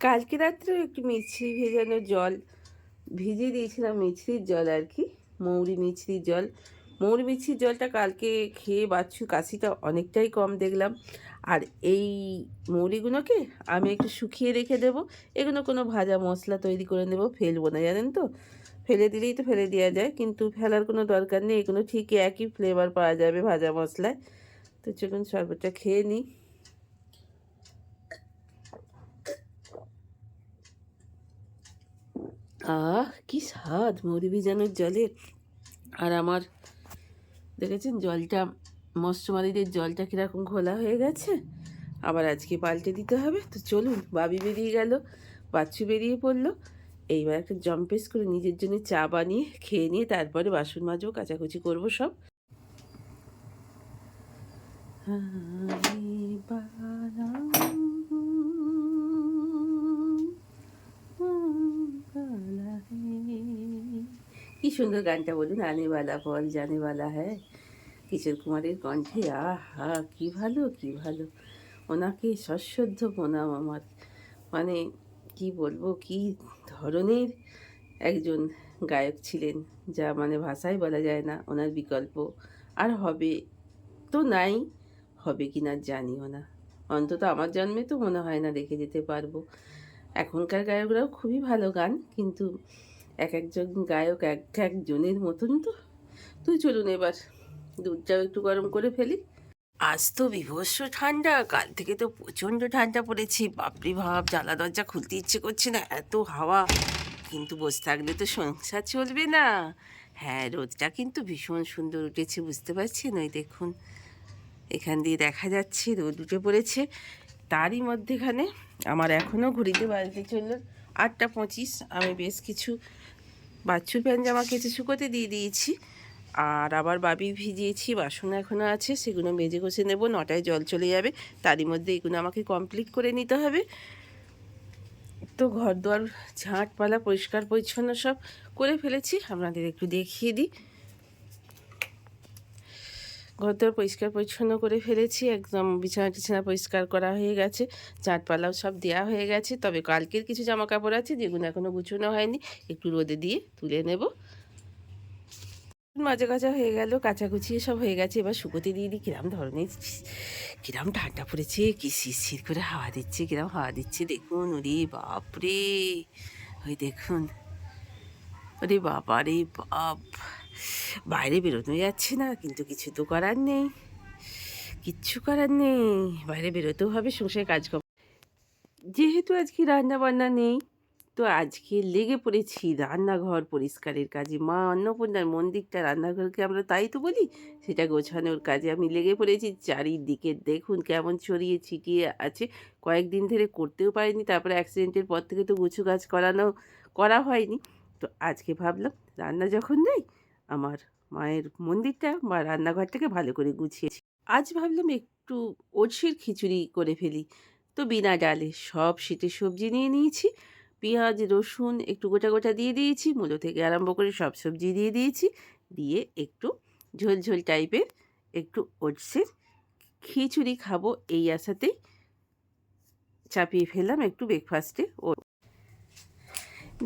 কালকে রাত্রে একটু মিছরি ভেজানো জল ভিজিয়ে দিয়েছিলাম, মিছরির জল আর কি, মৌরি মিছরির জল। মৌরি মিছরির জলটা কালকে খেয়ে বাচ্চু কাশিটা অনেকটাই কম দেখলাম। আর এই মৌরিগুলোকে আমি একটু শুকিয়ে রেখে দেবো। এগুলো কোনো ভাজা মশলা তৈরি করে নেবো, ফেলবো না, জানেন তো। ফেলে দিলেই তো ফেলে দেওয়া যায়, কিন্তু ফেলার কোনো দরকার নেই, এগুলো ঠিকই একই ফ্লেভার পাওয়া যাবে ভাজা মশলায়। তো চলুন শরবতটা খেয়ে নিই। কি স্বাদ মুড়ি ভিজানোর জলের। আর আমার দেখেছেন জলটা, মৎস্যমারীদের জলটা কীরকম ঘোলা হয়ে গেছে, আবার আজকে পাল্টে দিতে হবে। তো চলুন, বাবি বেরিয়ে গেল, বাচ্চু বেরিয়ে পড়লো। এইবার একটা জম্পেস করে নিজের জন্য চা বানিয়ে খেয়ে নিয়ে তারপরে বাসন মাজবো, কাচাকুচি করবো সব। কি সুন্দর গানটা বলুন, আনেওয়ালা বল জানেওয়ালা হ্যাঁ, কিশোর কুমারের কণ্ঠে। আহা, কি ভালো কি ভালো। ওনাকে সশ্রদ্ধ প্রণাম আমার। মানে কি বলবো, কি ধরনের একজন গায়ক ছিলেন, যা মানে ভাষায় বলা যায় না ওনার বিকল্প। আর হবে তো নাই, হবে কি না জানিও না। অন্তত আমার জন্মে তো মনে হয় না রেখে যেতে পারবো। এখনকার গায়করাও খুবই ভালো গান, কিন্তু এক একজন গায়ক এক একজনের মতন তো। তুই চলুন এবার দুধটাও একটু গরম করে ফেলি। আজ তো বিভৎস ঠান্ডা, কাল থেকে তো প্রচণ্ড ঠান্ডা পড়েছে, বাপরে ভাব, জানলা দরজা খুলতে ইচ্ছে করছে না, এত হাওয়া। কিন্তু বসে থাকলে তো সংসার চলবে না। হ্যাঁ, রোদটা কিন্তু ভীষণ সুন্দর উঠেছে, বুঝতে পারছেন, ওই দেখুন এখান দিয়ে দেখা যাচ্ছে রোদ উঠে পড়েছে। তারই মধ্যেখানে আমার এখনও ঘড়িতে বাজতে চলল 8টা 25। আমি বেশ কিছু বাচ্চুর প্যান্ট জামা কেচে শুকোতে দিয়ে দিয়েছি। আর আবার বাবি ভিজিয়েছি, বাসন এখনও আছে, সেগুলো মেজে ঘষে নেবো, 9টায় জল চলে যাবে। তারই মধ্যে এগুলো আমাকে কমপ্লিট করে নিতে হবে। তো ঘর দুয়ার ঝাঁটপালা পরিষ্কার পরিচ্ছন্ন সব করে ফেলেছি, আপনাদের একটু দেখিয়ে দিই। ঘরদোর পরিষ্কার পরিচ্ছন্ন করে ফেলেছি, একদম বিছানা টিছানা পরিষ্কার করা হয়ে গেছে, চাটপালাও সব দেওয়া হয়ে গেছে। তবে কালকের কিছু জামা কাপড় আছে যেগুলো এখনও গুছানো হয়নি, একটু রোদে দিয়ে তুলে নেব। মাজা কাচা হয়ে গেল, কাচাকুচি সব হয়ে গেছে, এবার শুকোতে দিয়ে দিই। কিরম ধরনের, কিরম ঠান্ডা পড়েছে, কি শিরশির করে হাওয়া দিচ্ছে, কিরম হাওয়া দিচ্ছে দেখুন। ওরে বাপরে, ওই দেখুন, ওরে বাবা রে বাপ। বাইরে বেরোনো যাচ্ছে না, কিন্তু কিছু তো করার নেই, কিচ্ছু করার নেই, বাইরে বেরোতেও হবে সংসারে কাজকর্ম। যেহেতু আজকে রান্না বান্না নেই, তো আজকে লেগে পড়েছি রান্নাঘর পরিষ্কারের কাজে। মা অন্নপূর্ণার মন্দিরটা, রান্নাঘরকে আমরা তাই তো বলি, সেটা গোছানোর কাজে আমি লেগে পড়েছি। চারিদিকে দেখুন কেমন ছড়িয়ে ছিটিয়ে আছে, কয়েকদিন ধরে করতেও পারিনি, তারপরে অ্যাক্সিডেন্টের পর থেকে তো গুছু গাছ করা হয়নি। তো আজকে ভাবলাম রান্না যখন নেই, আমার মায়ের মন্দিরটা বা রান্নাঘরটাকে ভালো করে গুছিয়েছি। আজ ভাবলাম একটু ওটসের খিচুড়ি করে ফেলি। তো বিনা ডালে সব শীতের সবজি নিয়ে নিয়েছি, পেঁয়াজ রসুন একটু গোটা গোটা দিয়ে দিয়েছি, মূলো থেকে আরম্ভ করে সব সবজি দিয়ে দিয়েছি, দিয়ে একটু ঝোল ঝোল টাইপের একটু ওটসের খিচুড়ি খাবো এই আশাতেই চাপিয়ে ফেললাম একটু ব্রেকফাস্টে। ও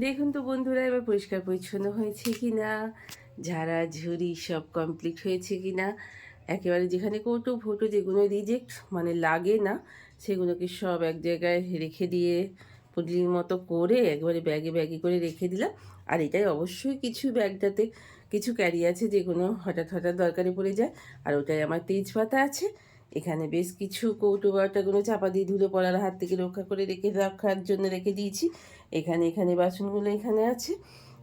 দেখুন তো বন্ধুরা, এবার পরিষ্কার পরিচ্ছন্ন হয়েছে কি না, ঝাড়াঝুড়ি সব কমপ্লিট হয়েছে কি না, একেবারে যেখানে কৌটো ফোটো যেগুলো রিজেক্ট মানে লাগে না, সেগুলোকে সব এক জায়গায় রেখে দিয়ে পুটলির মতো করে একবারে ব্যাগে ব্যাগে করে রেখে দিলাম। আর এটাই অবশ্যই কিছু ব্যাগটাতে কিছু ক্যারি আছে যেগুলো হঠাৎ হঠাৎ দরকারে পড়ে যায়। আর ওটাই আমার তেজপাতা আছে। এখানে বেশ কিছু কৌটো বাটাগুলো চাপা দিয়ে ধুলো পড়ার হাত থেকে রক্ষা করে রাখার জন্য রেখে দিয়েছি। এখানে এখানে বাসনগুলো এখানে আছে।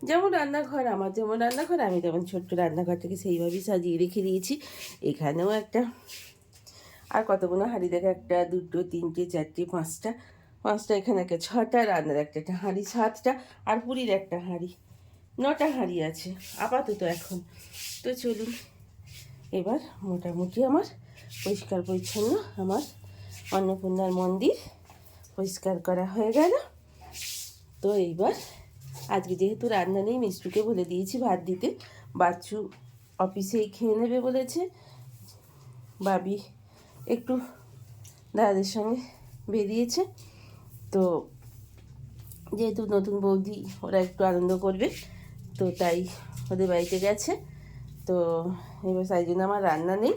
যেমন রান্নাঘর, আমার যেমন রান্নাঘর, আমি তেমন ছোট্ট রান্নাঘরটাকে সেইভাবেই সাজিয়ে রেখে দিয়েছি। এখানেও একটা, আর কতগুলো হাঁড়ি দেখে, 1 2 3 4 5টা, 5টা এখানে একটা 6টা, রান্নার একটা হাঁড়ি 7টা, আর পুরীর একটা হাঁড়ি, 9টা হাঁড়ি আছে আপাতত এখন। তো চলুন এবার মোটামুটি আমার পরিষ্কার পরিচ্ছন্ন আমার অন্নপূর্ণার মন্দির পরিষ্কার করা হয়ে গেল। তো এইবার আজকে যেহেতু রান্না নেই, মিষ্টুকে বলে দিয়েছি ভাত দিতে, বাচ্চু অফিসেই খেয়ে নেবে বলেছে, বাবি একটু দাদাদের সঙ্গে বেরিয়েছে। তো যেহেতু নতুন বৌদি ওরা একটু আনন্দ করবে, তো তাই ওদের বাড়িতে গেছে। তো এবার তাই জন্য আমার রান্না নেই,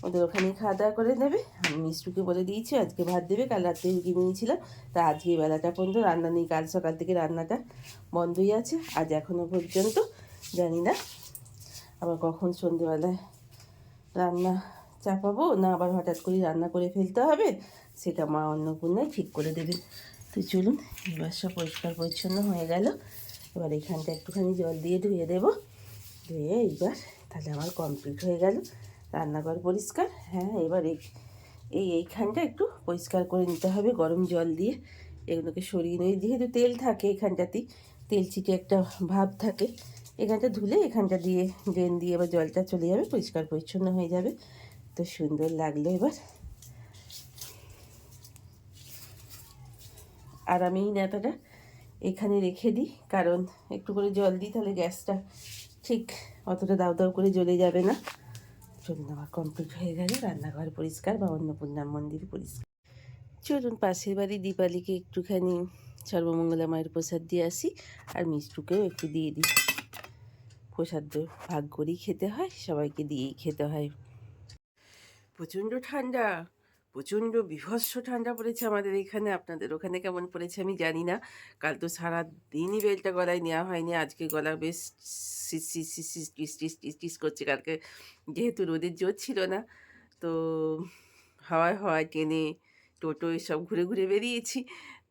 ওদের ওখানেই খাওয়া দাওয়া করে নেবে। আমি মিষ্টুকে বলে দিয়েছি আজকে ভাত দেবে, কাল রাত্রে রুটি নিয়েছিলাম, তা আজকে এই বেলাটা পর্যন্ত রান্না নেই। কাল সকাল থেকে রান্নাটা বন্ধই আছে, আজ এখনও পর্যন্ত জানি না আবার কখন সন্ধেবেলায় রান্না চাপাবো, না আবার হঠাৎ করে রান্না করে ফেলতে হবে, সেটা মা অন্নপূর্ণায় ঠিক করে দেবে। তো চলুন, এবার সব পরিষ্কার পরিচ্ছন্ন হয়ে গেল। এবার এখানটা একটুখানি জল দিয়ে ধুয়ে দেবো, ধুয়ে এইবার তাহলে আমার কমপ্লিট হয়ে গেল রান্নাঘর পরিষ্কার। হ্যাঁ, এবার এইখানটা একটু পরিষ্কার করে নিতে হবে গরম জল দিয়ে, এগুলোকে সরিয়ে নিয়ে, যেহেতু তেল থাকে এখানটাতেই, তেল ছিটে একটা ভাব থাকে, এখানটা ধুলে এখানটা দিয়ে ড্রেন দিয়ে এবার জলটা চলে যাবে, পরিষ্কার পরিচ্ছন্ন হয়ে যাবে। তো সুন্দর লাগলো এবার। আর আমি এই নেতাটা এখানে রেখে দিই, কারণ একটু করে জল দিই, তাহলে গ্যাসটা ঠিক অতটা দাউ দাউ করে জ্বলে যাবে না। চলুন, আমার কমপ্লিট হয়ে গেল রান্নাঘর পরিষ্কার বা অন্নপূর্ণা মন্দির পরিষ্কার। চলুন পাশের বাড়ি দীপালিকে একটুখানি সর্বমঙ্গলা মায়ের প্রসাদ দিয়ে আসি, আর মিষ্টুকেও একটু দিয়ে দিই। প্রসাদ ভাগ করেই খেতে হয়, সবাইকে দিয়েই খেতে হয়। প্রচণ্ড ঠান্ডা, প্রচণ্ড বিভৎস ঠান্ডা পড়েছে আমাদের এখানে। আপনাদের ওখানে কেমন পড়েছে আমি জানি না। কাল তো সারা দিনই বেলটা গলায় নেওয়া হয়নি, আজকে গলা বেশ সিস সিস সিস সিস টিস টিস টিস টিস করছে। কালকে যেহেতু রোদের জোর ছিল না, তো হাওয়ায় হাওয়ায় টেনে টোটো এসব ঘুরে ঘুরে বেরিয়েছি।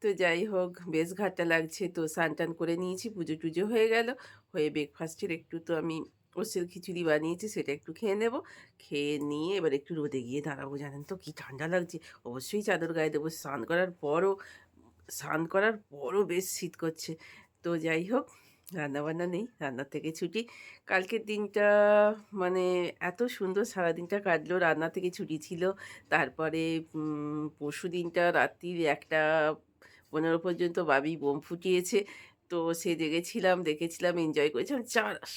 তো যাই হোক, বেশ ঘাটটা লাগছে। তো স্নান টান করে নিয়েছি, পুজো টুজো হয়ে গেল। হয়ে ব্রেকফাস্টের একটু তো আমি ওসের খিচুড়ি বানিয়েছি, সেটা একটু খেয়ে নেব। খেয়ে নিয়ে এবার একটু রোদে গিয়ে দাঁড়াবো। জানেন তো কী ঠান্ডা লাগছে, অবশ্যই চাদর গায়ে দেবো। স্নান করার পরও বেশ শীত করছে। তো যাই হোক, রান্নাবান্না নেই, রান্নার থেকে ছুটি। কালকের দিনটা মানে এত সুন্দর সারাদিনটা কাটলো, রান্না থেকে ছুটি ছিল। তারপরে পরশু দিনটা রাত্রির 1:15 পর্যন্ত বাবি বোম ফুটিয়েছে। তো সে জেগেছিলাম, দেখেছিলাম, এনজয় করেছিলাম।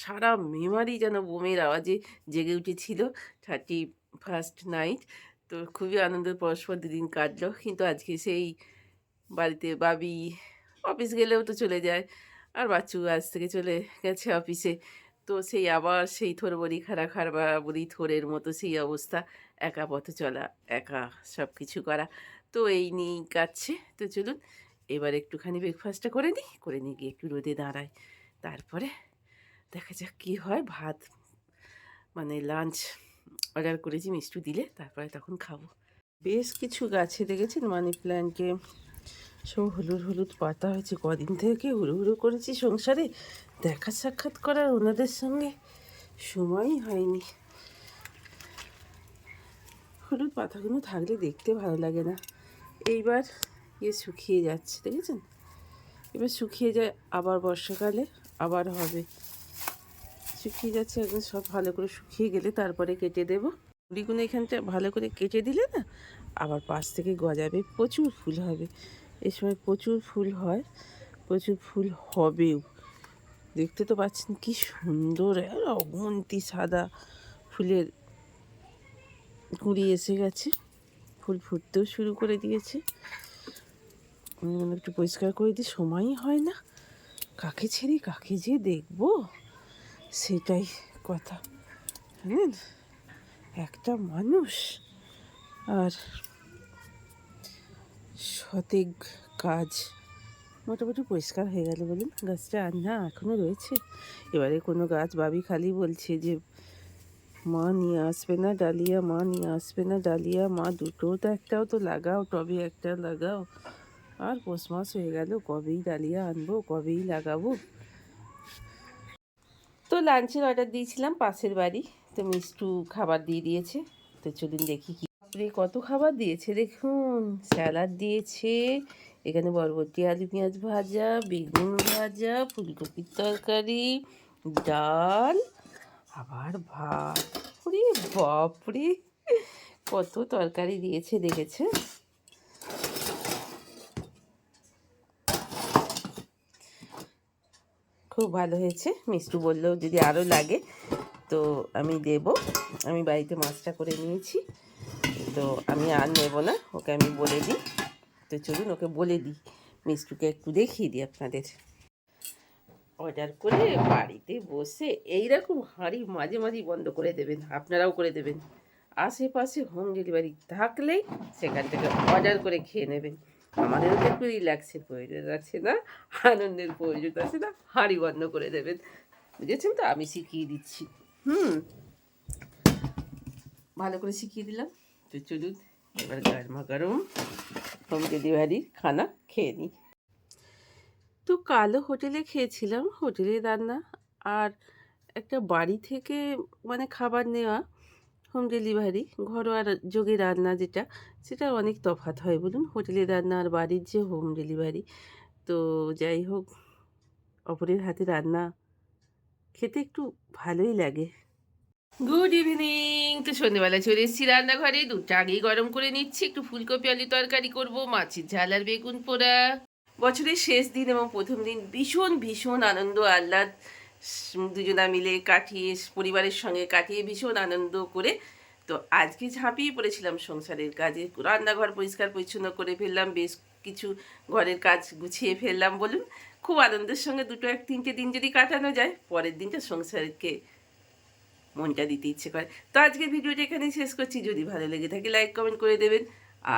সারা মেমারি যেন বোমের আওয়াজে জেগে উঠেছিল। 31st night. তো খুবই আনন্দের পরস্পর দুদিন কাটলো। কিন্তু আজকে সেই বাড়িতে বাবি অফিস গেলেও তো চলে যায়, আর বাচ্চু আজ থেকে চলে গেছে অফিসে। তো সেই আবার সেই থোর বড়ি খাড়া খাড়া বড়ি থোরের মতো সেই অবস্থা, একা পথে চলা, একা সব কিছু করা। তো এই নিয়েই কাটছে। তো চলুন, এবার একটুখানি ব্রেকফাস্টটা করে নিই, করে নিয়ে গিয়ে একটু রোদে দাঁড়াই, তারপরে দেখা যাক কী হয়। ভাত মানে লাঞ্চ অর্ডার করেছি, মিষ্টি দিলে তারপরে তখন খাবো। বেশ কিছু গাছে দেখেছেন মানি প্ল্যান্টে সব হলুদ হলুদ পাতা হয়েছে। কদিন থেকে হুড়ো হুড়ো করেছি সংসারে, দেখা সাক্ষাৎ করার ওনাদের সঙ্গে সময়ই হয়নি। হলুদ পাতাগুলো থাকলে দেখতে ভালো লাগে না। এইবার শুকিয়ে যাচ্ছে, দেখেছেন, এবার শুকিয়ে যায়, আবার বর্ষাকালে আবার হবে। শুকিয়ে যাচ্ছে একদম, সব ভালো করে শুকিয়ে গেলে তারপরে কেটে দেবো। কুড়িগুলো এখানটা ভালো করে কেটে দিলে না, আবার পাশ থেকে গজাবে, প্রচুর ফুল হবে। এই সময় প্রচুর ফুল হয়, প্রচুর ফুল হবেও। দেখতে তো পাচ্ছেন কি সুন্দর, আর অগুন্তি সাদা ফুলের কুঁড়ি এসে গেছে, ফুল ফুটতেও শুরু করে দিয়েছে। একটু পরিষ্কার করে দিই, সময়ই হয় না, কাকে ছেড়ে কাকে যে দেখবো, সেটাই কথা। জানেন, একটা মানুষ আর শতেক কাজ। মোটামুটি পরিষ্কার হয়ে গেল বলুন, গাছটা আর না এখনও রয়েছে। এবারে কোনো গাছ বাবি খালি বলছে যে মা নিয়ে আসবে না ডালিয়া, মা নিয়ে আসবে না ডালিয়া, মা দুটো তো একটাও তো লাগাও, টবে একটা লাগাও। আর পৌষ মাস হয়ে গেল, কবেই ডালিয়া আনবো, কবেই লাগাবো। তো লাঞ্চের অর্ডার দিয়েছিলাম পাশের বাড়ি, তো মিষ্টু খাবার দিয়ে দিয়েছে। তো চলুন দেখি কি কত খাবার দিয়েছে। দেখুন, স্যালাড দিয়েছে, এখানে বরবটি আলু পেঁয়াজ ভাজা, বেগুন ভাজা, ফুলকপির তরকারি, ডাল, আবার ভাত। ওরে বাপরে, কত তরকারি দিয়েছে দেখেছে। খুব ভালো হয়েছে। মিষ্টু বললো যদি আরও লাগে তো আমি দেব। আমি বাড়িতে মাছটা করে নিয়েছি, তো আমি আর নেব না, ওকে আমি বলে দিই। তো চলুন ওকে বলে দিই, মিষ্টুকে একটু দেখিয়ে দিই আপনাদের। অর্ডার করে বাড়িতে বসে এইরকম হাঁড়ি মাঝে মাঝেই বন্ধ করে দেবেন, আপনারাও করে দেবেন। আশেপাশে হোম ডেলিভারি থাকলেই সেখান থেকে অর্ডার করে খেয়ে নেবেন। আমাদেরও তো একটু রিল্যাক্সের প্রয়োজন আছে না, আনন্দের প্রয়োজন আছে না, হাঁড়ি বন্ধ করে দেবেন। বুঝেছেন তো? আমি শিখিয়ে দিচ্ছি। ভালো করে শিখিয়ে দিলাম। তো চলুন এবার গরমা গরম হোম ডেলিভারির খানা খেয়ে নিই। তো কালও হোটেলে খেয়েছিলাম, হোটেলের রান্না আর একটা বাড়ি থেকে মানে খাবার নেওয়া হোম ডেলিভারি ঘরোয়া যোগে রান্না যেটা, সেটা অনেক তফাৎ হয় বলুন, হোটেলের রান্না আর বাড়ির যে হোম ডেলিভারি। তো যাই হোক, অপরের হাতে রান্না খেতে একটু ভালোই লাগে। Good evening. তো সন্ধ্যেবেলা চলে এসেছি রান্নাঘরে, দুধটা আগেই গরম করে নিচ্ছি। একটু ফুলকপি আলু তরকারি করব, মাছের ঝাল আর বেগুন পোড়া। বছরের শেষ দিন এবং প্রথম দিন ভীষণ ভীষণ আনন্দ আহ্লাদ দুজনা মিলে কাটিয়ে, পরিবারের সঙ্গে কাটিয়ে ভীষণ আনন্দ করে তো আজকে ঝাঁপিয়ে পড়েছিলাম সংসারের কাজে। রান্নাঘর পরিষ্কার পরিচ্ছন্ন করে ফেললাম, বেশ কিছু ঘরের কাজ গুছিয়ে ফেললাম বলুন। খুব আনন্দের সঙ্গে দুটো এক তিনটে দিন যদি কাটানো যায়, পরের দিনটা সংসারকে মনটা দিতে ইচ্ছে করে। তো আজকের ভিডিওটা এখানেই শেষ করছি। যদি ভালো লেগে থাকে লাইক কমেন্ট করে দেবেন,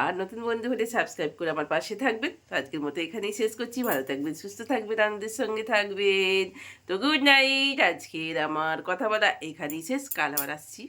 আর নতুন বন্ধু হলে সাবস্ক্রাইব করে আমার পাশে থাকবেন। তো আজকের মতো এখানেই শেষ করছি। ভালো থাকবেন, সুস্থ থাকবেন, আনন্দের সঙ্গে থাকবেন। তো গুড নাইট। আজকের আমার কথা বলা এখানেই শেষ, কাল আবার আসছি।